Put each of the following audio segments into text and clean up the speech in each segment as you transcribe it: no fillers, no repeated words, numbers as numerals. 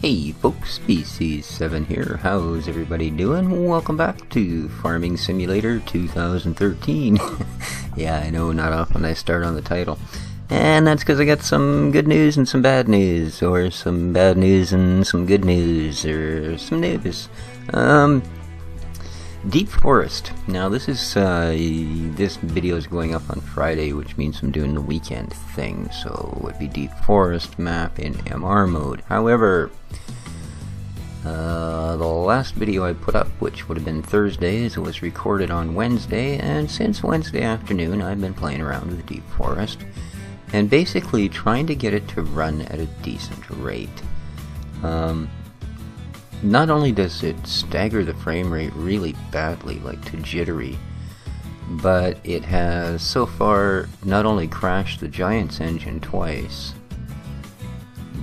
Hey folks, Species7 here. How's everybody doing? Welcome back to Farming Simulator 2013. Yeah, I know, not often I start on the title. And that's because I got some good news and some bad news, or some bad news and some good news, or some news. Deep Forest. Now this is, this video is going up on Friday, which means I'm doing the weekend thing, so it would be Deep Forest map in MR mode. However, the last video I put up, which would have been Thursday's, was recorded on Wednesday, and since Wednesday afternoon I've been playing around with Deep Forest, and basically trying to get it to run at a decent rate. Not only does it stagger the frame rate really badly, like to jittery, but it has so far not only crashed the Giants engine twice,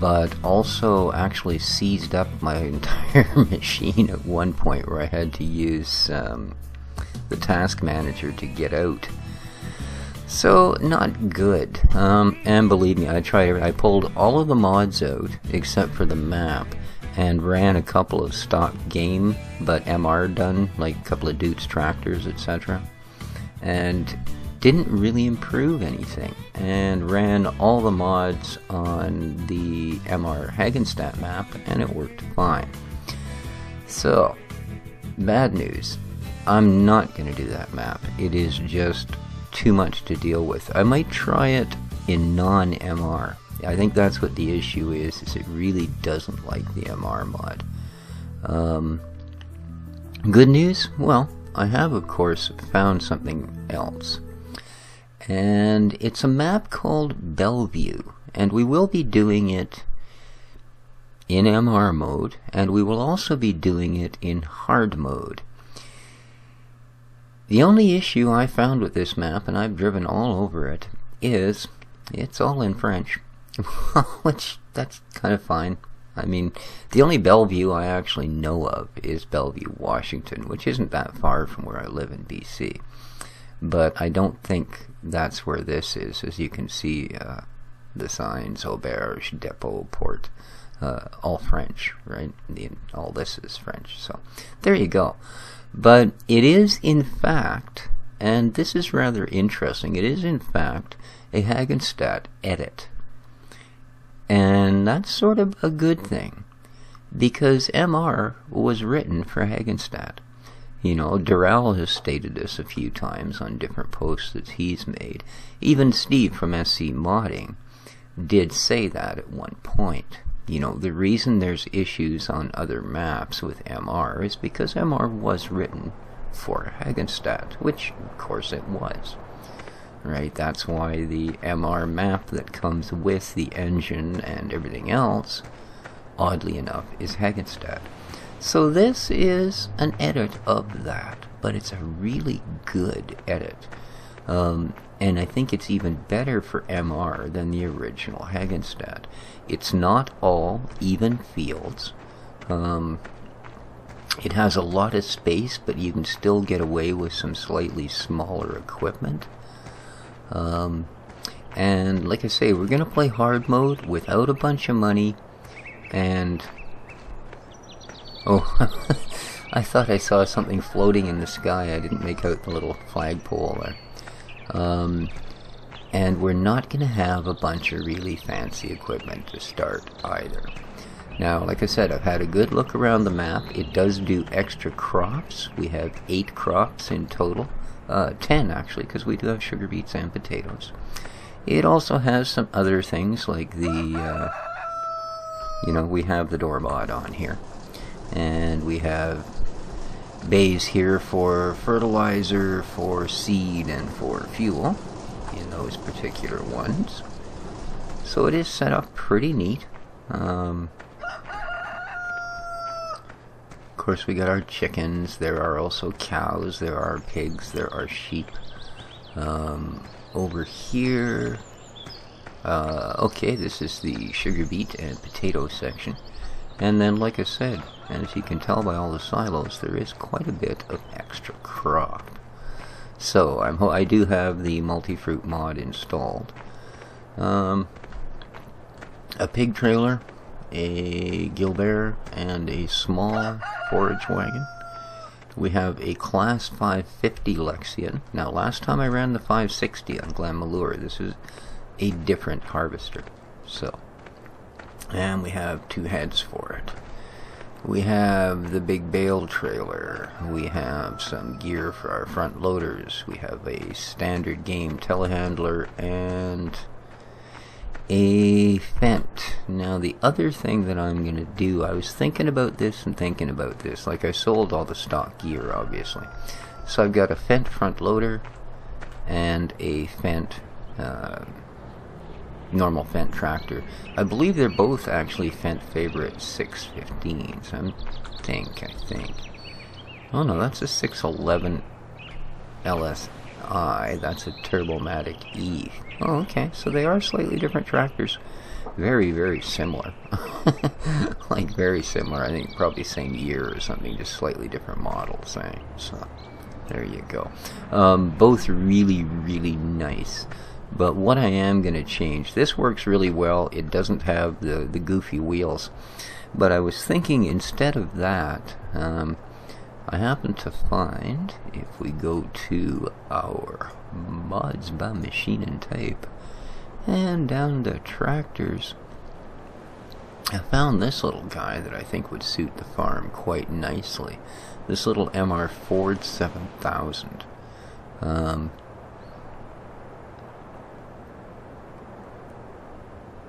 but also actually seized up my entire machine at one point where I had to use the task manager to get out. So, not good. And believe me, I pulled all of the mods out except for the map, and ran a couple of stock game, but MR done, like a couple of Dutes tractors, etc. And didn't really improve anything, and ran all the mods on the MR Hagenstat map, and it worked fine. So, bad news. I'm not going to do that map. It is just too much to deal with. I might try it in non-MR. I think that's what the issue is it really doesn't like the MR mod. Good news? Well, I have, of course, found something else. And it's a map called Bellevue, and we will be doing it in MR mode, and we will also be doing it in hard mode. The only issue I found with this map, and I've driven all over it, is it's all in French. Which, that's kind of fine. I mean, the only Bellevue I actually know of is Bellevue, Washington, which isn't that far from where I live in BC. But I don't think that's where this is. As you can see, the signs, Auberge, Depot, Port, all French, right? All this is French. So, there you go. But it is, in fact, and this is rather interesting, it is, in fact, a Hagenstat edit. And that's sort of a good thing, because MR was written for Hagenstat. You know, Dural has stated this a few times on different posts that he's made. Even Steve from SC Modding did say that at one point. You know, the reason there's issues on other maps with MR is because MR was written for Hagenstat, which, of course, it was. Right, that's why the MR map that comes with the engine and everything else, oddly enough, is Hagenstat. So this is an edit of that, but it's a really good edit. And I think it's even better for MR than the original Hagenstat. It's not all even fields. It has a lot of space, but you can still get away with some slightly smaller equipment. And like I say, we're gonna play hard mode without a bunch of money, and oh, I thought I saw something floating in the sky. I didn't make out the little flagpole there. And we're not gonna have a bunch of really fancy equipment to start either. Now, like I said, I've had a good look around the map. It does do extra crops. We have 8 crops in total. 10 actually, because we do have sugar beets and potatoes. It also has some other things like the, you know, we have the door mod on here. And we have bays here for fertilizer, for seed, and for fuel in those particular ones. So it is set up pretty neat. Of course, we got our chickens. There are also cows. There are pigs. There are sheep. Over here, okay, this is the sugar beet and potato section. And then, like I said, as you can tell by all the silos, there is quite a bit of extra crop. So I do have the multi-fruit mod installed. A pig trailer. a Gilbert and a small forage wagon. We have a Class 550 Lexion. Now, last time I ran the 560 on Glenmalure. This is a different harvester. So, and we have 2 heads for it. We have the big bale trailer. We have some gear for our front loaders. We have a standard game telehandler and a Fent. Now, the other thing that I'm going to do, I was thinking about this and thinking about this. Like, I sold all the stock gear, obviously. So I've got a Fent front loader and a Fent, normal Fent tractor. I believe they're both actually Fent favorite 615s. I think. Oh no, that's a 611 LSI. That's a Turbomatic E. Oh, okay. So they are slightly different tractors. Very, very similar. Like, very similar. I think probably same year or something, just slightly different models. Eh? So, there you go. Both really, really nice. But what I am going to change, this works really well. It doesn't have the goofy wheels. But I was thinking instead of that, I happen to find, if we go to our mods by Machine and Tape, and down to tractors, I found this little guy that I think would suit the farm quite nicely. This little MR Ford 7000.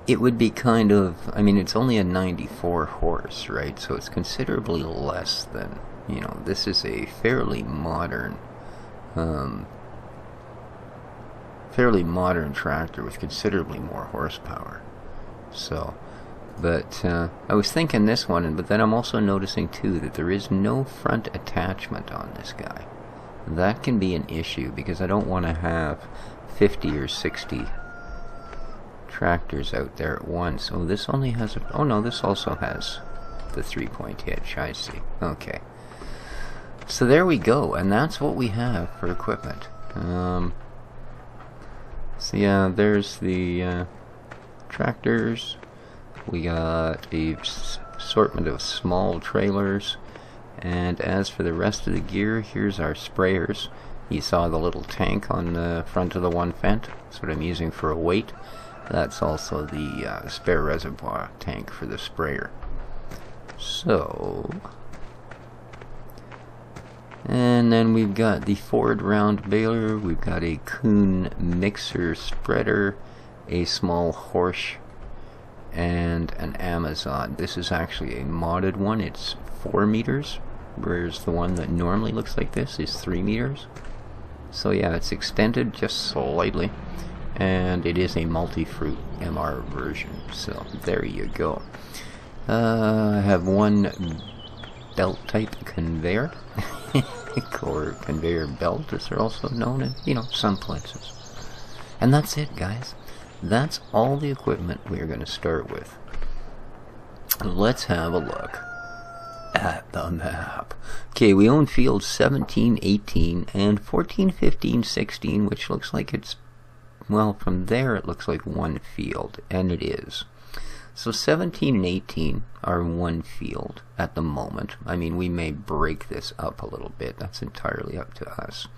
It would be kind of, I mean, it's only a 94 horse, right? So it's considerably less than, you know, this is a fairly modern tractor with considerably more horsepower. So, but I was thinking this one, but then I'm also noticing too that there is no front attachment on this guy. That can be an issue because I don't want to have 50 or 60 tractors out there at once. Oh, this only has a, oh no, this also has the 3-point hitch. I see. Okay. So there we go, and that's what we have for equipment. So yeah, there's the tractors. We got a assortment of small trailers, and as for the rest of the gear, here's our sprayers. You saw the little tank on the front of the one Fent. That's what I'm using for a weight. That's also the spare reservoir tank for the sprayer. So, and then we've got the Ford round baler, we've got a Kuhn mixer spreader, a small Horsch, and an Amazon. This is actually a modded one. It's 4 meters, whereas the one that normally looks like this is 3 meters. So yeah, it's extended just slightly, and it is a multi-fruit MR version. So there you go. I have one belt type conveyor, or conveyor belt as they're also known in, you know, some places. And that's it, guys. That's all the equipment we're going to start with. Let's have a look at the map. Okay, we own fields 17, 18, and 14, 15, 16, which looks like it's, well, from there it looks like one field, and it is. So 17 and 18 are one field at the moment. I mean, we may break this up a little bit. That's entirely up to us.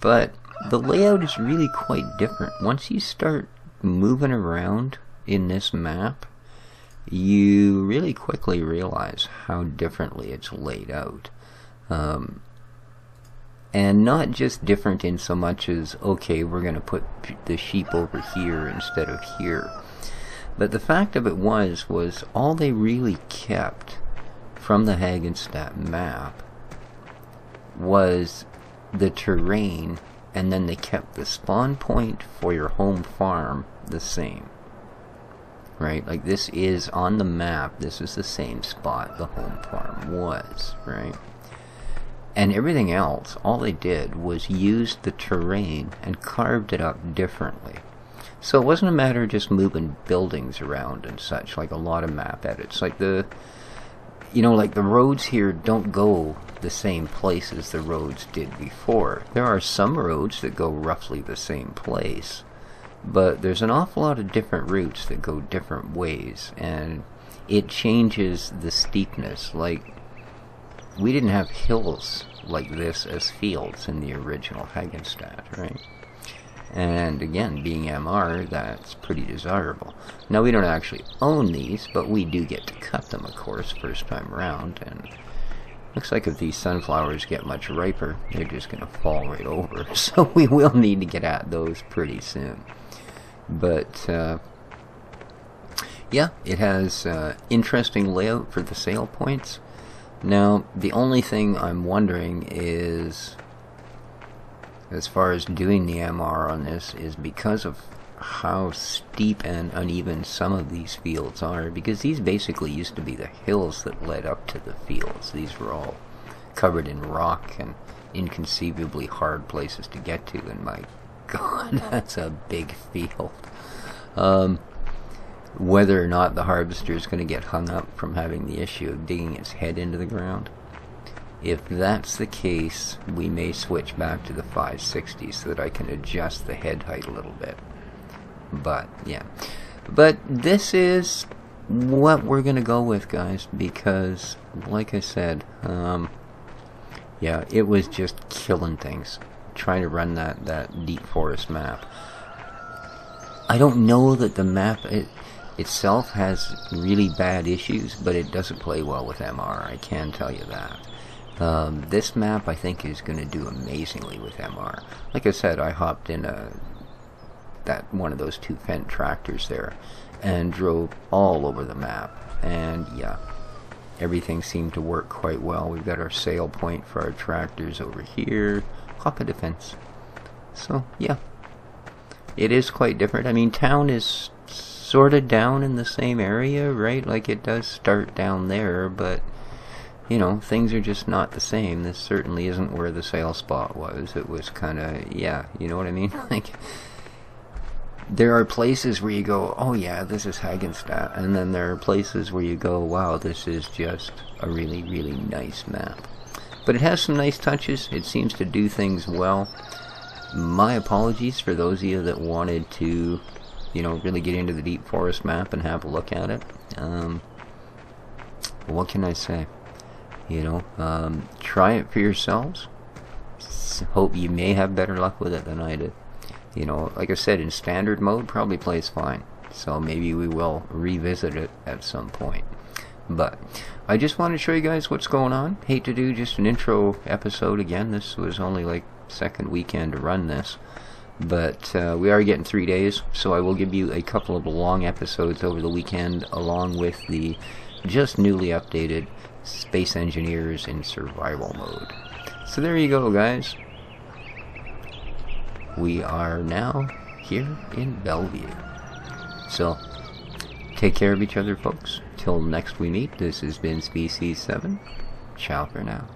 But the layout is really quite different. Once you start moving around in this map, you really quickly realize how differently it's laid out. And not just different in so much as, okay, we're going to put the sheep over here instead of here. But the fact of it was all they really kept from the Hagenstadt map was the terrain, and then they kept the spawn point for your home farm the same. Right? Like, this is on the map, this is the same spot the home farm was, right? And everything else, all they did was use the terrain and carved it up differently. So it wasn't a matter of just moving buildings around and such, like a lot of map edits. Like the, you know, like the roads here don't go the same place as the roads did before. There are some roads that go roughly the same place, but there's an awful lot of different routes that go different ways, and it changes the steepness. Like, we didn't have hills like this as fields in the original Hagenstadt, right? And again, being MR, that's pretty desirable. Now, we don't actually own these, but we do get to cut them, of course, first time around. And looks like if these sunflowers get much riper, they're just going to fall right over. So we will need to get at those pretty soon. But, yeah, it has interesting layout for the sale points. Now, the only thing I'm wondering is, as far as doing the MR on this, is because of how steep and uneven some of these fields are, because these basically used to be the hills that led up to the fields. These were all covered in rock and inconceivably hard places to get to, and my god, that's a big field. Whether or not the harvester is going to get hung up from having the issue of digging its head into the ground, if that's the case, we may switch back to the 560 so that I can adjust the head height a little bit. But, yeah. But this is what we're going to go with, guys, because, like I said, yeah, it was just killing things, trying to run that deep forest map. I don't know that the map itself has really bad issues, but it doesn't play well with MR, I can tell you that. This map, I think, is going to do amazingly with MR. Like I said, I hopped in one of those 2 Fendt tractors there and drove all over the map, and yeah, everything seemed to work quite well. We've got our sale point for our tractors over here. Hop a defense. So, yeah. It is quite different. I mean, town is sort of down in the same area, right? Like, it does start down there, but, you know, things are just not the same. This certainly isn't where the sale spot was. It was kind of, yeah, you know what I mean? Like, there are places where you go, oh yeah, this is Hagenstadt, and then there are places where you go, wow, this is just a really, really nice map. But it has some nice touches. It seems to do things well. My apologies for those of you that wanted to, you know, really get into the deep forest map and have a look at it. What can I say? You know, try it for yourselves. Hope you may have better luck with it than I did. You know, like I said, in standard mode, probably plays fine. So maybe we will revisit it at some point. But I just wanted to show you guys what's going on. Hate to do just an intro episode again. This was only like second weekend to run this. But we are getting 3 days, so I will give you a couple of long episodes over the weekend, along with the just newly updated Space Engineers in survival mode. So there you go, guys. We are now here in Bellevue. So, take care of each other, folks. Till next we meet, this has been Species 7. Ciao for now.